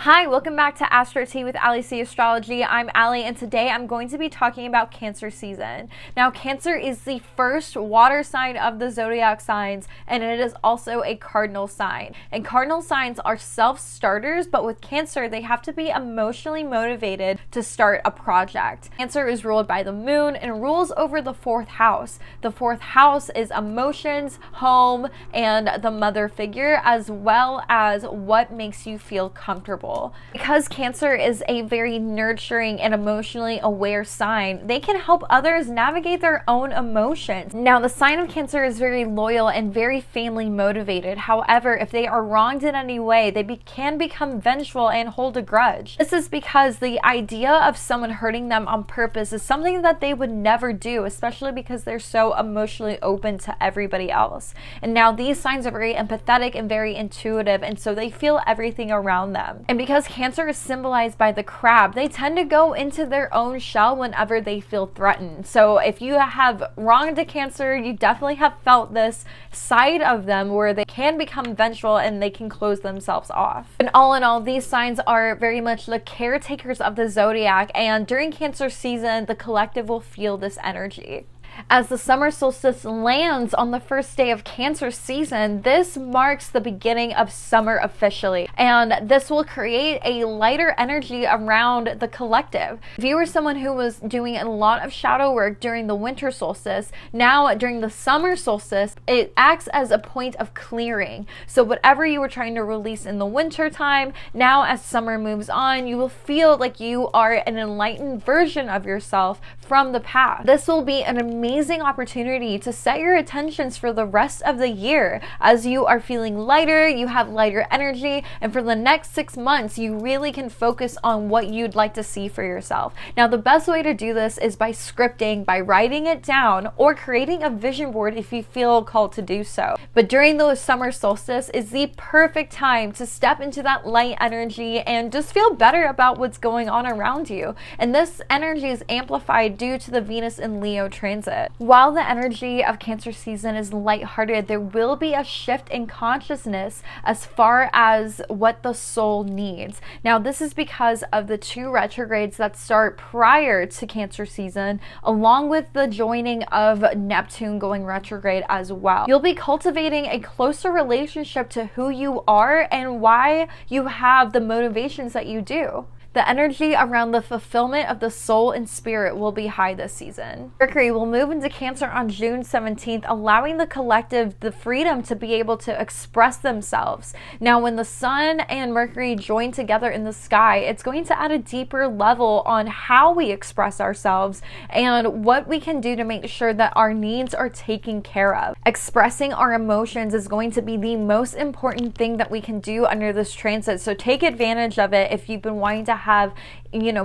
Hi, welcome back to Astro Tea with Astrology. I'm Ali, and today I'm going to be talking about Cancer season. Now, Cancer is the first water sign of the zodiac signs, and it is also a cardinal sign. And cardinal signs are self-starters, but with Cancer, they have to be emotionally motivated to start a project. Cancer is ruled by the moon and rules over the fourth house. The fourth house is emotions, home, and the mother figure, as well as what makes you feel comfortable. Because Cancer is a very nurturing and emotionally aware sign, they can help others navigate their own emotions. Now, the sign of Cancer is very loyal and very family motivated. However, if they are wronged in any way, they can become vengeful and hold a grudge. This is because the idea of someone hurting them on purpose is something that they would never do, especially because they're so emotionally open to everybody else. And now these signs are very empathetic and very intuitive, and so they feel everything around them. And because Cancer is symbolized by the crab, they tend to go into their own shell whenever they feel threatened. So if you have wronged a Cancer, you definitely have felt this side of them where they can become vengeful and they can close themselves off. And all in all, these signs are very much the caretakers of the zodiac, and during Cancer season, the collective will feel this energy. As the summer solstice lands on the first day of Cancer season, this marks the beginning of summer officially, and this will create a lighter energy around the collective. If you were someone who was doing a lot of shadow work during the winter solstice, now during the summer solstice, it acts as a point of clearing. So whatever you were trying to release in the winter time, now as summer moves on, you will feel like you are an enlightened version of yourself from the past. This will be an amazing opportunity to set your intentions for the rest of the year. As you are feeling lighter, you have lighter energy, and for the next 6 months, you really can focus on what you'd like to see for yourself. Now, the best way to do this is by scripting, by writing it down, or creating a vision board if you feel called to do so. But during the summer solstice is the perfect time to step into that light energy and just feel better about what's going on around you. And this energy is amplified due to the Venus in Leo transit. While the energy of Cancer season is lighthearted, there will be a shift in consciousness as far as what the soul needs. Now, this is because of the 2 retrogrades that start prior to Cancer season, along with the joining of Neptune going retrograde as well. You'll be cultivating a closer relationship to who you are and why you have the motivations that you do. The energy around the fulfillment of the soul and spirit will be high this season. Mercury will move into Cancer on June 17th, allowing the collective the freedom to be able to express themselves. Now, when the Sun and Mercury join together in the sky, it's going to add a deeper level on how we express ourselves and what we can do to make sure that our needs are taken care of. Expressing our emotions is going to be the most important thing that we can do under this transit, so take advantage of it if you've been wanting to have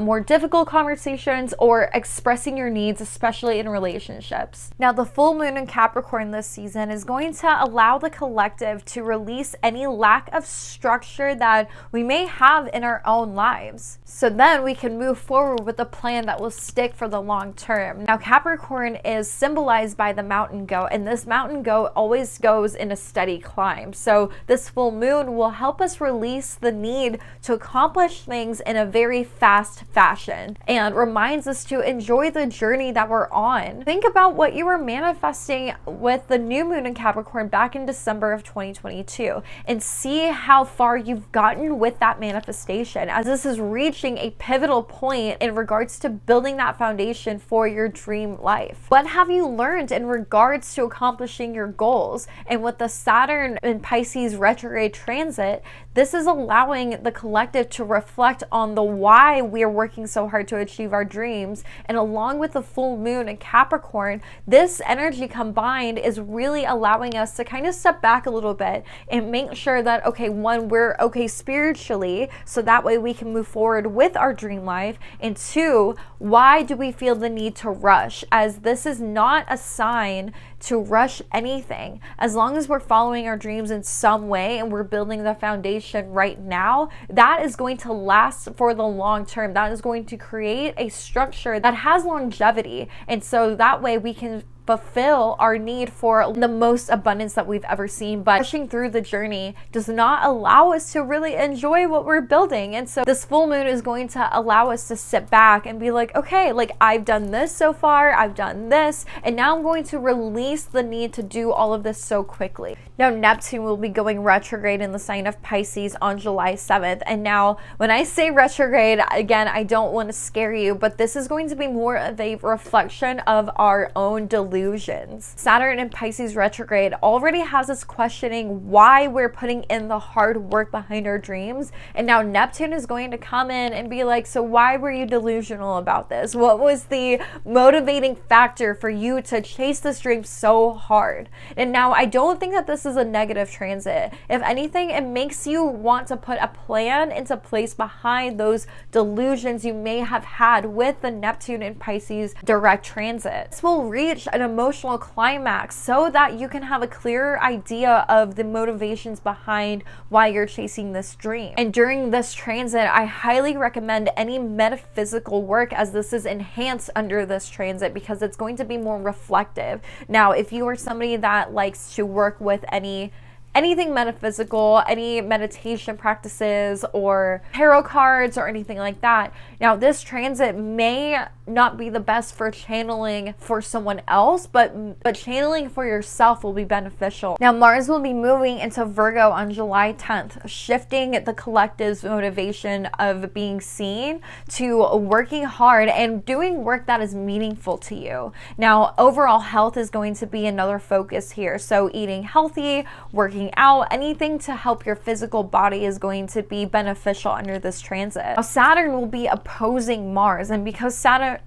more difficult conversations or expressing your needs, especially in relationships. Now, the full moon in Capricorn this season is going to allow the collective to release any lack of structure that we may have in our own lives. So then we can move forward with a plan that will stick for the long term. Now, Capricorn is symbolized by the mountain goat, and this mountain goat always goes in a steady climb. So this full moon will help us release the need to accomplish things in a very fast fashion and reminds us to enjoy the journey that we're on. Think about what you were manifesting with the new moon in Capricorn back in December of 2022 and see how far you've gotten with that manifestation, as this is reaching a pivotal point in regards to building that foundation for your dream life. What have you learned in regards to accomplishing your goals? And with the Saturn in Pisces retrograde transit, this is allowing the collective to reflect on the why we are working so hard to achieve our dreams. And along with the full moon in Capricorn, this energy combined is really allowing us to kind of step back a little bit and make sure that, okay, one, we're okay spiritually, so that way we can move forward with our dream life. And 2, why do we feel the need to rush? As this is not a sign to rush anything. As long as we're following our dreams in some way and we're building the foundation right now, that is going to last for the long term. That is going to create a structure that has longevity. And so that way we can fulfill our need for the most abundance that we've ever seen. But pushing through the journey does not allow us to really enjoy what we're building. And so this full moon is going to allow us to sit back and be like, okay, like I've done this so far, I've done this, and now I'm going to release the need to do all of this so quickly. Now Neptune will be going retrograde in the sign of Pisces on July 7th. And now when I say retrograde, again, I don't want to scare you, but this is going to be more of a reflection of our own delusions. Saturn in Pisces retrograde already has us questioning why we're putting in the hard work behind our dreams. And now Neptune is going to come in and be like, so why were you delusional about this? What was the motivating factor for you to chase this dream so hard? And now I don't think that this is a negative transit. If anything, it makes you want to put a plan into place behind those delusions you may have had with the Neptune in Pisces direct transit. This will reach an emotional climax so that you can have a clearer idea of the motivations behind why you're chasing this dream. And during this transit, I highly recommend any metaphysical work, as this is enhanced under this transit because it's going to be more reflective. Now, if you are somebody that likes to work with anything metaphysical, any meditation practices or tarot cards or anything like that. Now, this transit may not be the best for channeling for someone else, but channeling for yourself will be beneficial. Now, Mars will be moving into Virgo on July 10th, shifting the collective's motivation of being seen to working hard and doing work that is meaningful to you. Now, overall health is going to be another focus here. So eating healthy, working out, anything to help your physical body is going to be beneficial under this transit. Now, Saturn will be opposing Mars, and because Saturn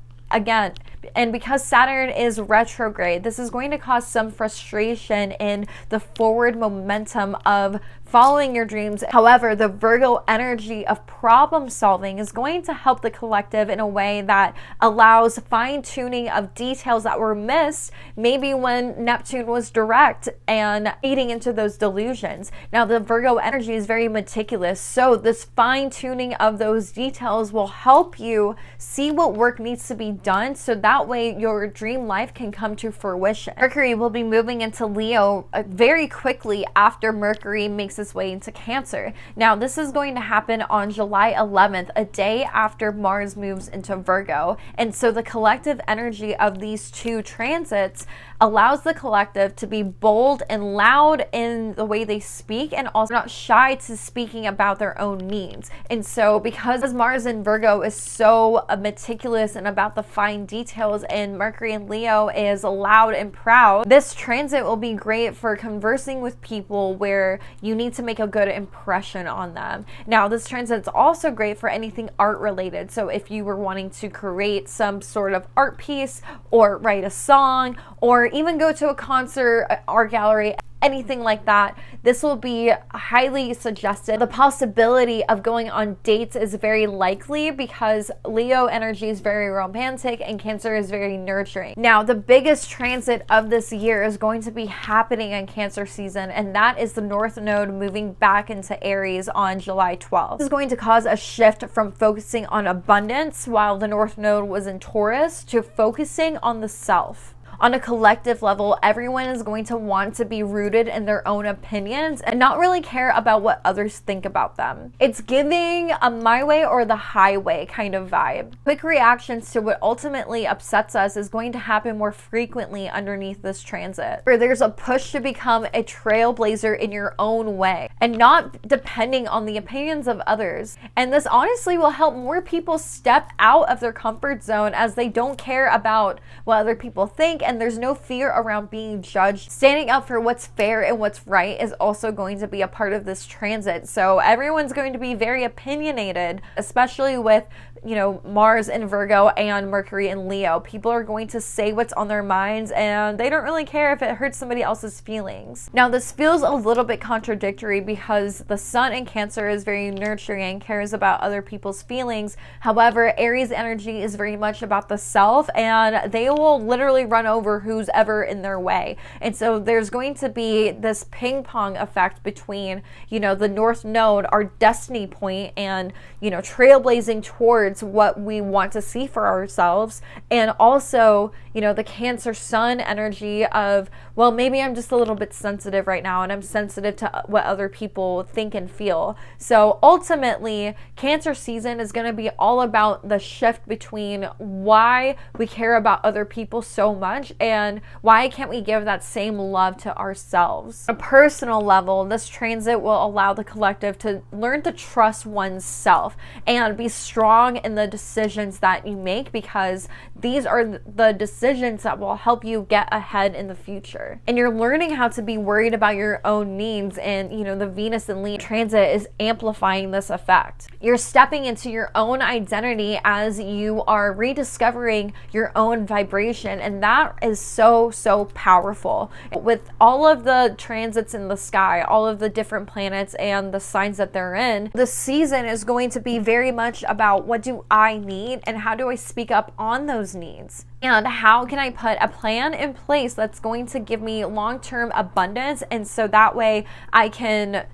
is retrograde, this is going to cause some frustration in the forward momentum of following your dreams. However, the Virgo energy of problem solving is going to help the collective in a way that allows fine-tuning of details that were missed maybe when Neptune was direct and eating into those delusions. Now, the Virgo energy is very meticulous, so this fine-tuning of those details will help you see what work needs to be done so that way your dream life can come to fruition. Mercury will be moving into Leo very quickly after Mercury makes its way into Cancer. Now, this is going to happen on July 11th, a day after Mars moves into Virgo. And so the collective energy of these two transits allows the collective to be bold and loud in the way they speak and also not shy to speaking about their own needs. And so because Mars in Virgo is so meticulous and about the fine details, and Mercury in Leo is loud and proud, this transit will be great for conversing with people where you need to make a good impression on them. Now, this transit is also great for anything art related. So if you were wanting to create some sort of art piece or write a song or even go to a concert, art gallery, anything like that, this will be highly suggested. The possibility of going on dates is very likely because Leo energy is very romantic and Cancer is very nurturing. Now, the biggest transit of this year is going to be happening in Cancer season, and that is the North Node moving back into Aries on July 12th. This is going to cause a shift from focusing on abundance while the North Node was in Taurus to focusing on the self. On a collective level, everyone is going to want to be rooted in their own opinions and not really care about what others think about them. It's giving a my way or the highway kind of vibe. Quick reactions to what ultimately upsets us is going to happen more frequently underneath this transit, where there's a push to become a trailblazer in your own way and not depending on the opinions of others. And this honestly will help more people step out of their comfort zone as they don't care about what other people think, and there's no fear around being judged. Standing up for what's fair and what's right is also going to be a part of this transit. So everyone's going to be very opinionated, especially with, you know, Mars in Virgo and Mercury in Leo. People are going to say what's on their minds and they don't really care if it hurts somebody else's feelings. Now, this feels a little bit contradictory because the Sun in Cancer is very nurturing and cares about other people's feelings. However, Aries energy is very much about the self, and they will literally run over who's ever in their way. And so there's going to be this ping pong effect between, you know, the North Node, our destiny point, and, you know, trailblazing towards what we want to see for ourselves, and also, the Cancer sun energy of, well, maybe I'm just a little bit sensitive right now and I'm sensitive to what other people think and feel. So ultimately, Cancer season is going to be all about the shift between why we care about other people so much and why can't we give that same love to ourselves. On a personal level, this transit will allow the collective to learn to trust oneself and be strong in the decisions that you make, because these are the decisions that will help you get ahead in the future. And you're learning how to be worried about your own needs, and the Venus and Leo transit is amplifying this effect. You're stepping into your own identity as you are rediscovering your own vibration, and that is so powerful. With all of the transits in the sky, all of the different planets and the signs that they're in, the season is going to be very much about what do I need and how do I speak up on those needs, and how can I put a plan in place that's going to give me long-term abundance, and so that way I can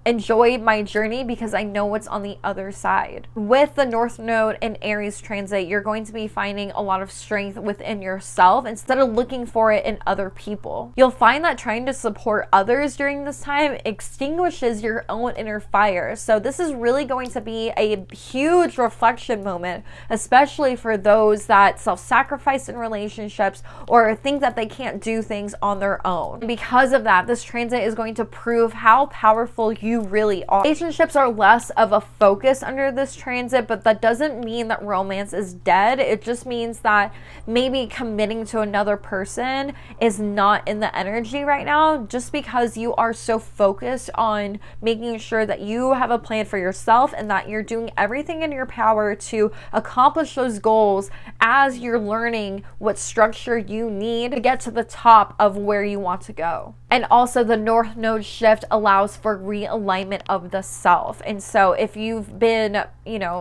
enjoy my journey because I know what's on the other side. With the North Node and Aries transit, you're going to be finding a lot of strength within yourself instead of looking for it in other people. You'll find that trying to support others during this time extinguishes your own inner fire. So this is really going to be a huge reflection moment, especially for those that self-sacrifice in relationships or think that they can't do things on their own. Because of that, this transit is going to prove how powerful you really are. Relationships are less of a focus under this transit, but that doesn't mean that romance is dead. It just means that maybe committing to another person is not in the energy right now, just because you are so focused on making sure that you have a plan for yourself and that you're doing everything in your power to accomplish those goals as you're learning what structure you need to get to the top of where you want to go. And also the North Node shift allows for realignment of the self. And so if you've been,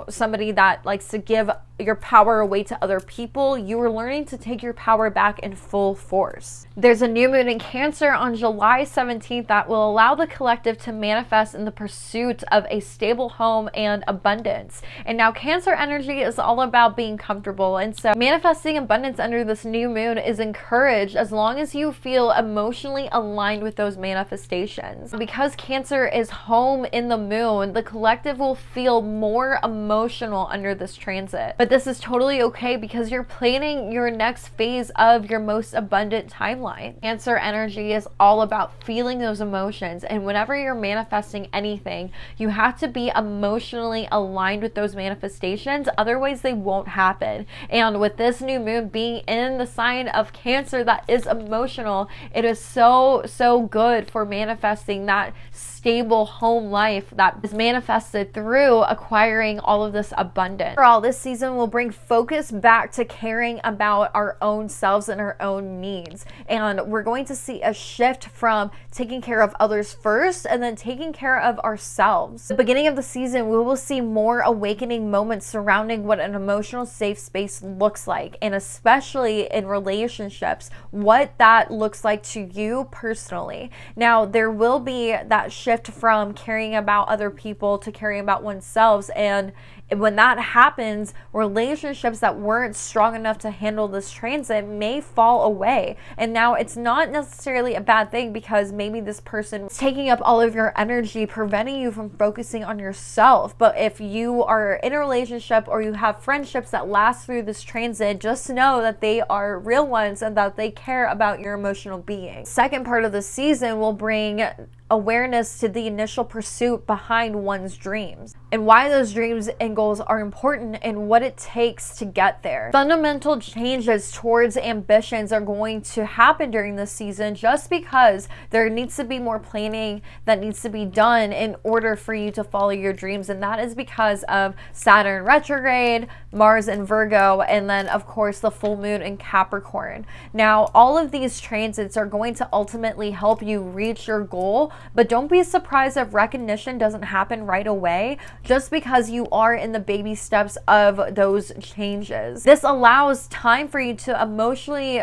somebody that likes to give your power away to other people, you are learning to take your power back in full force. There's a new moon in Cancer on July 17th that will allow the collective to manifest in the pursuit of a stable home and abundance. And now Cancer energy is all about being comfortable. And so manifesting abundance under this new moon is encouraged as long as you feel emotionally aligned with those manifestations. Because Cancer is home in the moon, the collective will feel more emotional under this transit. But this is totally okay because you're planning your next phase of your most abundant timeline. Cancer energy is all about feeling those emotions, and whenever you're manifesting anything, you have to be emotionally aligned with those manifestations, otherwise they won't happen. And with this new moon being in the sign of Cancer that is emotional, it is so good for manifesting that stable home life that is manifested through acquiring all of this abundance. Overall, this season will bring focus back to caring about our own selves and our own needs. And we're going to see a shift from taking care of others first and then taking care of ourselves. At the beginning of the season, we will see more awakening moments surrounding what an emotional safe space looks like, and especially in relationships, what that looks like to you personally. Now, there will be that shift from caring about other people to caring about oneself, and when that happens, relationships that weren't strong enough to handle this transit may fall away. And now it's not necessarily a bad thing, because maybe this person is taking up all of your energy, preventing you from focusing on yourself. But if you are in a relationship or you have friendships that last through this transit, just know that they are real ones and that they care about your emotional being. Second part of the season will bring awareness to the initial pursuit behind one's dreams and why those dreams and goals are important and what it takes to get there. Fundamental changes towards ambitions are going to happen during this season, just because there needs to be more planning that needs to be done in order for you to follow your dreams. And that is because of Saturn retrograde, Mars in Virgo, and then of course the full moon in Capricorn. Now, all of these transits are going to ultimately help you reach your goal, but don't be surprised if recognition doesn't happen right away, just because you are in the baby steps of those changes. This allows time for you to emotionally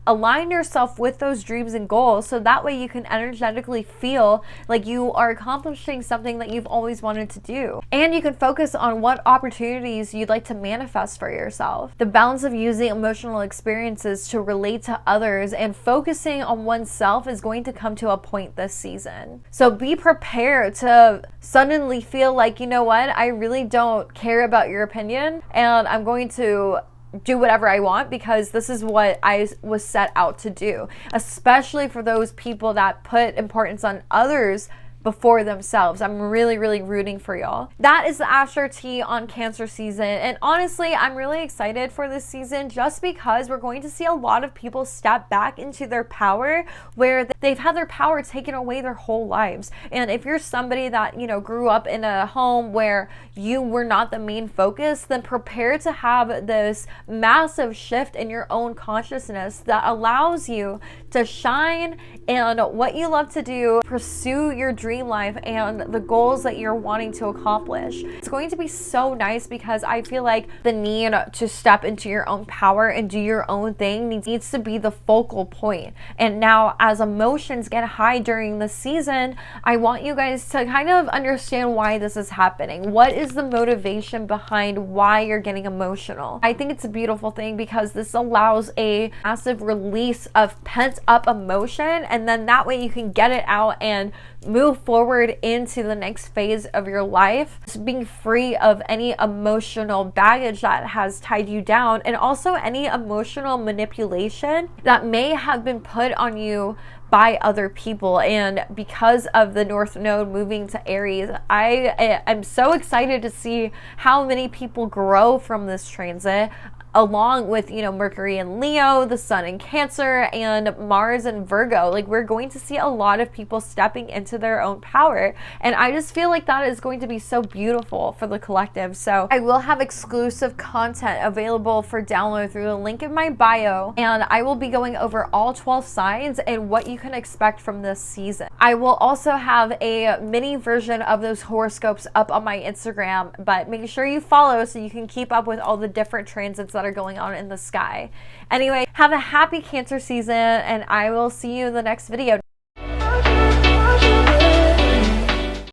align yourself with those dreams and goals so that way you can energetically feel like you are accomplishing something that you've always wanted to do. And you can focus on what opportunities you'd like to manifest for yourself. The balance of using emotional experiences to relate to others and focusing on oneself is going to come to a point this season. So be prepared to suddenly feel like, you know what, I really don't care about your opinion and I'm going to do whatever I want because this is what I was set out to do, especially for those people that put importance on others before themselves. I'm really rooting for y'all. That is the Astro Tea on Cancer season. And honestly, I'm really excited for this season just because we're going to see a lot of people step back into their power where they've had their power taken away their whole lives. And if you're somebody that, you know, grew up in a home where you were not the main focus, then prepare to have this massive shift in your own consciousness that allows you to shine and what you love to do, pursue your dream life and the goals that you're wanting to accomplish. It's going to be so nice because I feel like the need to step into your own power and do your own thing needs to be the focal point. And now as emotions get high during the season, I want you guys to kind of understand why this is happening. What is the motivation behind why you're getting emotional? I think it's a beautiful thing because this allows a massive release of pent up emotion, and then that way you can get it out and move forward into the next phase of your life, just being free of any emotional baggage that has tied you down, and also any emotional manipulation that may have been put on you by other people. And because of the North Node moving to Aries, I am so excited to see how many people grow from this transit, along with, you know, Mercury and Leo, the Sun in Cancer, and Mars and Virgo. Like, we're going to see a lot of people stepping into their own power. And I just feel like that is going to be so beautiful for the collective. So I will have exclusive content available for download through the link in my bio. And I will be going over all 12 signs and what you can expect from this season. I will also have a mini version of those horoscopes up on my Instagram, but make sure you follow so you can keep up with all the different transits that are going on in the sky. Anyway, have a happy Cancer season, and I will see you in the next video.